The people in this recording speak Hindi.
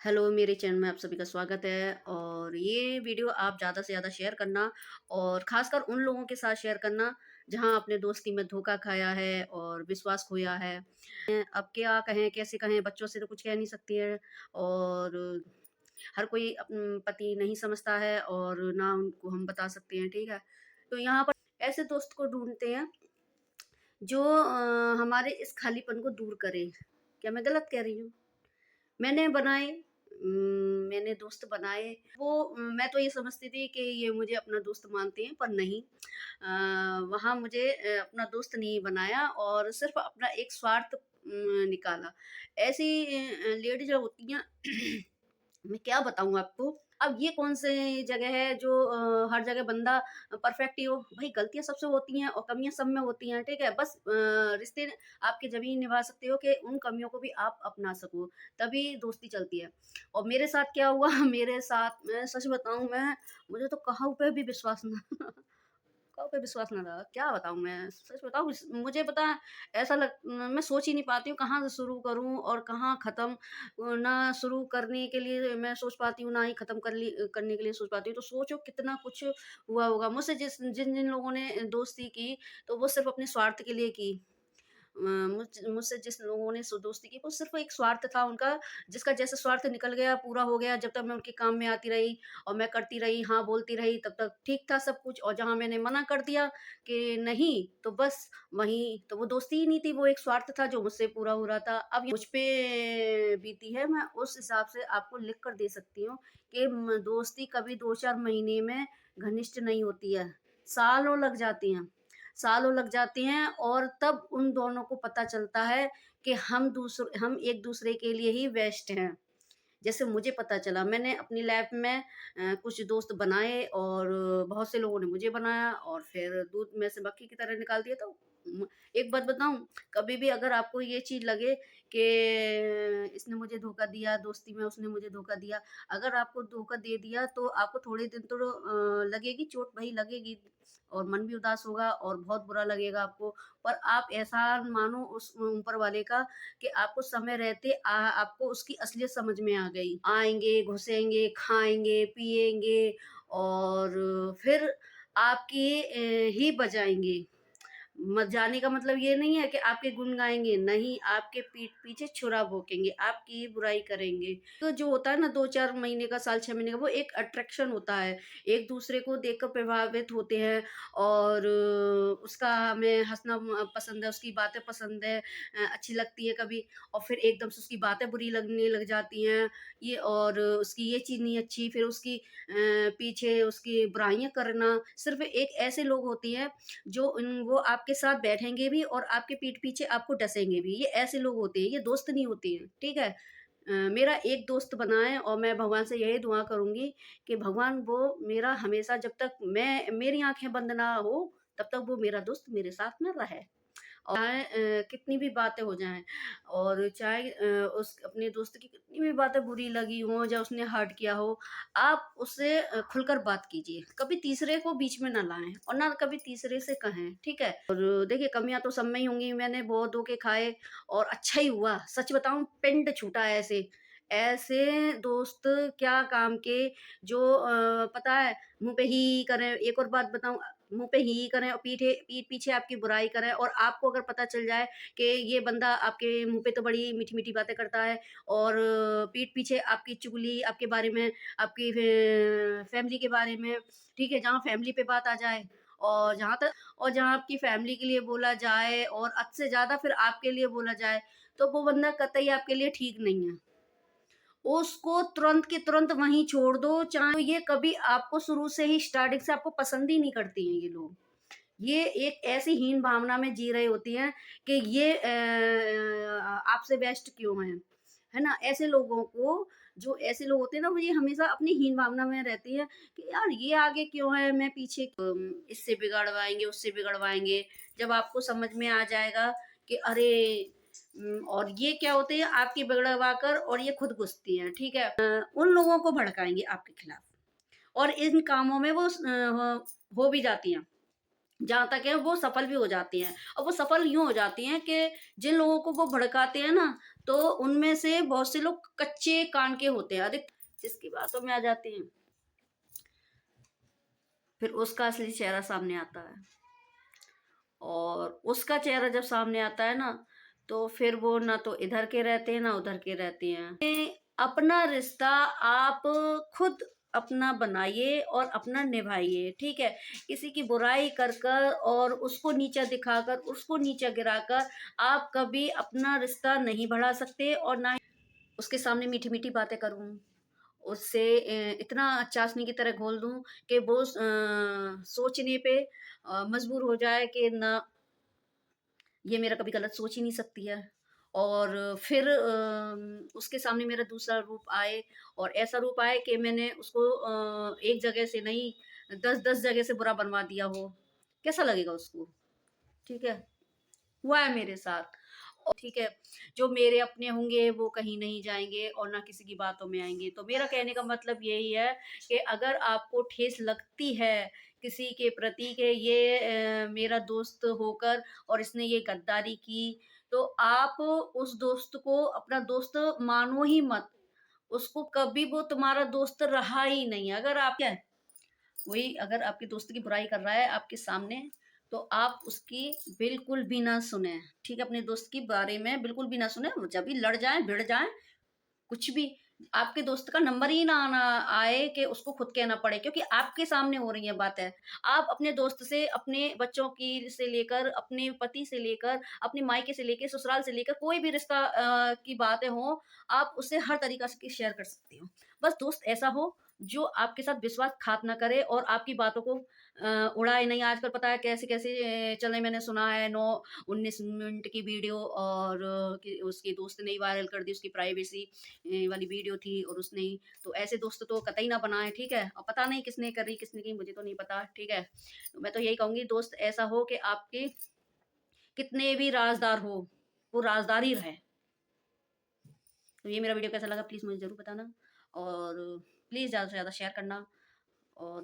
हेलो, मेरे चैनल में आप सभी का स्वागत है और ये वीडियो आप ज़्यादा से ज़्यादा शेयर करना और ख़ासकर उन लोगों के साथ शेयर करना जहां आपने दोस्ती में धोखा खाया है और विश्वास खोया है। अब क्या कहें, कैसे कहें, बच्चों से तो कुछ कह नहीं सकती है और हर कोई पति नहीं समझता है और ना उनको हम बता सकते हैं, ठीक है? तो यहाँ पर ऐसे दोस्त को ढूँढते हैं जो हमारे इस खालीपन को दूर करे। क्या मैं गलत कह रही हूँ? मैंने बनाए मैंने दोस्त बनाए वो मैं तो ये समझती थी कि ये मुझे अपना दोस्त मानते हैं, पर नहीं। वहाँ मुझे अपना दोस्त नहीं बनाया और सिर्फ़ अपना एक स्वार्थ निकाला। ऐसी लेडीज़ जो होती हैं मैं क्या बताऊँ आपको। अब ये कौन से जगह है जो हर जगह बंदा परफेक्ट ही हो। भाई गलतियाँ सबसे होती हैं और कमियाँ सब में होती हैं, ठीक है? बस रिश्ते आपके जभी निभा सकते हो कि उन कमियों को भी आप अपना सको, तभी दोस्ती चलती है। और मेरे साथ क्या हुआ मेरे साथ मैं सच बताऊँ, मुझे तो कहूँ पे भी विश्वास ना काऊ पे विश्वास ना रहा। क्या बताऊँ मैं? सच बताऊँ मुझे पता है ऐसा मैं सोच ही नहीं पाती हूँ कहाँ से शुरू करूँ और कहाँ ख़त्म। ना शुरू करने के लिए मैं सोच पाती हूँ, ना ही ख़त्म करने के लिए सोच पाती हूँ। तो सोचो कितना कुछ हुआ होगा। मुझसे जिन लोगों ने दोस्ती की, तो वो सिर्फ़ अपने स्वार्थ के लिए की। मुझसे जिस लोगों ने दोस्ती की वो सिर्फ़ एक स्वार्थ था उनका, जिसका जैसे स्वार्थ निकल गया, पूरा हो गया। जब तक मैं उनके काम में आती रही और मैं करती रही, हाँ बोलती रही, तब तक ठीक था सब कुछ। और जहाँ मैंने मना कर दिया कि नहीं, तो बस वहीं तो वो दोस्ती ही नहीं थी, वो एक स्वार्थ था जो मुझसे पूरा हो रहा था। अब मुझ पे बीती है, मैं उस हिसाब से आपको लिख कर दे सकती हूँ कि दोस्ती कभी 2-4 महीने में घनिष्ठ नहीं होती है, सालों लग जाती हैं। सालों लग जाते हैं और तब उन दोनों को पता चलता है कि हम एक-दूसरे के लिए ही बेस्ट हैं। जैसे मुझे पता चला, मैंने अपनी लाइफ में कुछ दोस्त बनाए और बहुत से लोगों ने मुझे बनाया और फिर दूध में से मक्खी की तरह निकाल दिया। तो एक बात बताऊँ, कभी भी अगर आपको ये चीज़ लगे कि इसने मुझे धोखा दिया, दोस्ती में उसने मुझे धोखा दिया, अगर आपको धोखा दे दिया तो आपको थोड़े दिन तो लगेगी चोट, भई लगेगी और मन भी उदास होगा और बहुत बुरा लगेगा आपको। पर आप एहसान मानो उस ऊपर वाले का कि आपको समय रहते आपको उसकी असलियत समझ में आ गई। आएँगे, घुसेंगे, खाएँगे, पिएँगे और फिर आपकी ही बजाएँगे। जाने का मतलब ये नहीं है कि आपके गुण गाएँगे, नहीं, आपके पीठ पीछे छुरा भोंकेंगे, आपकी ही बुराई करेंगे। तो जो होता है ना 2-4 महीने का, साल 6 महीने का, वो एक अट्रैक्शन होता है। एक-दूसरे को देखकर प्रभावित होते हैं और उसका हमें हँसना पसंद है, उसकी बातें पसंद है, अच्छी लगती है कभी और फिर एकदम से उसकी बातें बुरी लगने लग जाती हैं। ये और उसकी ये चीज़ नहीं अच्छी, फिर उसकी पीछे उसकी बुराइयाँ करना। सिर्फ़ एक ऐसे लोग होती हैं वो आपके साथ बैठेंगे भी और आपके पीठ पीछे आपको डसेंगे भी। ये ऐसे लोग होते हैं, ये दोस्त नहीं होते हैं, ठीक है? मेरा एक दोस्त बना है और मैं भगवान से यही दुआ करूँगी कि भगवान वो मेरा हमेशा जब तक मेरी आँखें बंद ना हो, तब तक वो मेरा दोस्त मेरे साथ में रहे। और चाहे कितनी भी बातें हो जाएँ और चाहे उस अपने दोस्त की कितनी भी बातें बुरी लगी हों या उसने हर्ट किया हो, आप उससे खुलकर बात कीजिए। कभी तीसरे को बीच में ना लाएँ और ना कभी तीसरे से कहें, ठीक है? और देखिए कमियाँ तो सब में ही होंगी, मैंने बहुत धोखे खाए और अच्छा ही हुआ। सच बताऊँ, पिंड छूटा ऐसे। ऐसे दोस्त क्या काम के जो पता है मुँह पे ही करें। एक और बात बताऊँ, मुँह पे ही करें और पीठ पीछे आपकी बुराई करें और आपको अगर पता चल जाए कि ये बंदा आपके मुँह पे तो बड़ी मीठी-मीठी बातें करता है और पीठ पीछे आपकी चुगली, आपके बारे में, आपकी फैमिली के बारे में, ठीक है? जहाँ फैमिली पे बात आ जाए और जहाँ आपकी फैमिली के लिए बोला जाए और हद से ज़्यादा फिर आपके लिए बोला जाए, तो वो बंदा कतई आपके लिए ठीक नहीं है। उसको तुरंत के तुरंत वहीं छोड़ दो, चाहे ये कभी आपको शुरू से ही स्टार्टिंग से आपको पसंद ही नहीं करती हैं ये लोग। ये एक ऐसी हीन भावना में जी रही होती हैं कि ये आपसे बेस्ट क्यों हैं, है ना? ऐसे लोग होते हैं ना, वो ये हमेशा अपनी हीन भावना में रहती है कि यार ये आगे क्यों है, मैं पीछे इससे बिगड़वाएँगे, उससे बिगड़वाएँगे। जब आपको समझ में आ जाएगा कि अरे और ये क्या होते हैं आपकी बिगड़वा कर और ये खुद घुसती हैं, ठीक है? उन लोगों को भड़काएँगे आपके खिलाफ और इन कामों में वो हो भी जाती हैं। जहाँ तक है वो सफल भी हो जाती हैं, और वो सफल यूँ हो जाती हैं कि जिन लोगों को वो भड़काते हैं ना, तो उनमें से बहुत से लोग कच्चे कान के होते हैं। अधिक जिसकी बातों में आ जाती हैं, फिर उसका असली चेहरा सामने आता है। और उसका चेहरा जब सामने आता है ना, तो फिर वो ना तो इधर के रहते हैं, ना उधर के रहते हैं। अपना रिश्ता आप खुद अपना बनाइए और अपना निभाइए, ठीक है? किसी की बुराई कर कर और उसको नीचा दिखाकर, उसको नीचा गिराकर आप कभी अपना रिश्ता नहीं बढ़ा सकते, और ना ही उसके सामने मीठी-मीठी बातें करूँ, उससे इतना चाशनी की तरह घोल दूँ कि वो सोचने पे मजबूर हो जाए कि ना, ये मेरा कभी गलत सोच ही नहीं सकती है। और फिर उसके सामने मेरा दूसरा रूप आए, और ऐसा रूप आए कि मैंने उसको एक जगह से नहीं 10-10 जगह से बुरा बनवा दिया हो। कैसा लगेगा उसको? ठीक है? हुआ है मेरे साथ। और ठीक है, जो मेरे अपने होंगे वो कहीं नहीं जाएँगे और ना किसी की बातों में आएँगे। तो मेरा कहने का मतलब यही है कि अगर आपको ठेस लगती है किसी के प्रति कि ये मेरा दोस्त होकर और इसने ये गद्दारी की, तो आप उस दोस्त को अपना दोस्त मानो ही मत। उसको कभी वो तुम्हारा दोस्त रहा ही नहीं। अगर आप क्या है, कोई अगर आपके दोस्त की बुराई कर रहा है आपके सामने, तो आप उसकी बिल्कुल भी ना सुने, ठीक है? अपने दोस्त के बारे में बिल्कुल भी ना सुने। जब भी लड़ जाएँ, भिड़ जाएँ, कुछ भी, आपके दोस्त का नंबर ही ना आना आए कि उसको खुद कहना पड़े, क्योंकि आपके सामने हो रही है बातें। आप अपने दोस्त से, अपने बच्चों की से लेकर, अपने पति से लेकर, अपने मायके से लेके, ससुराल से लेकर, कोई भी रिश्ता की बातें हों, आप उससे हर तरीक़ा से शेयर कर सकती हो। बस दोस्त ऐसा हो जो आपके साथ विश्वासघात ना करे और आपकी बातों को उड़ाए नहीं। आजकल पता है कैसे-कैसे चल रहे, मैंने सुना है 9-19 मिनट की वीडियो, और कि उसके दोस्त ने ही वायरल कर दी, उसकी प्राइवेसी वाली वीडियो थी और उसने ही, तो ऐसे दोस्त तो कतई ना बनाएँ, ठीक है? और पता नहीं किसने करी, किसने की, मुझे तो नहीं पता, ठीक है? तो मैं तो यही कहूँगी, दोस्त ऐसा हो कि आपके कितने भी राज़दार हो, वो राज़दार ही रहे। तो ये मेरा वीडियो कैसा लगा प्लीज़ मुझे ज़रूर बताना, और प्लीज़ ज़्यादा से ज़्यादा शेयर करना, और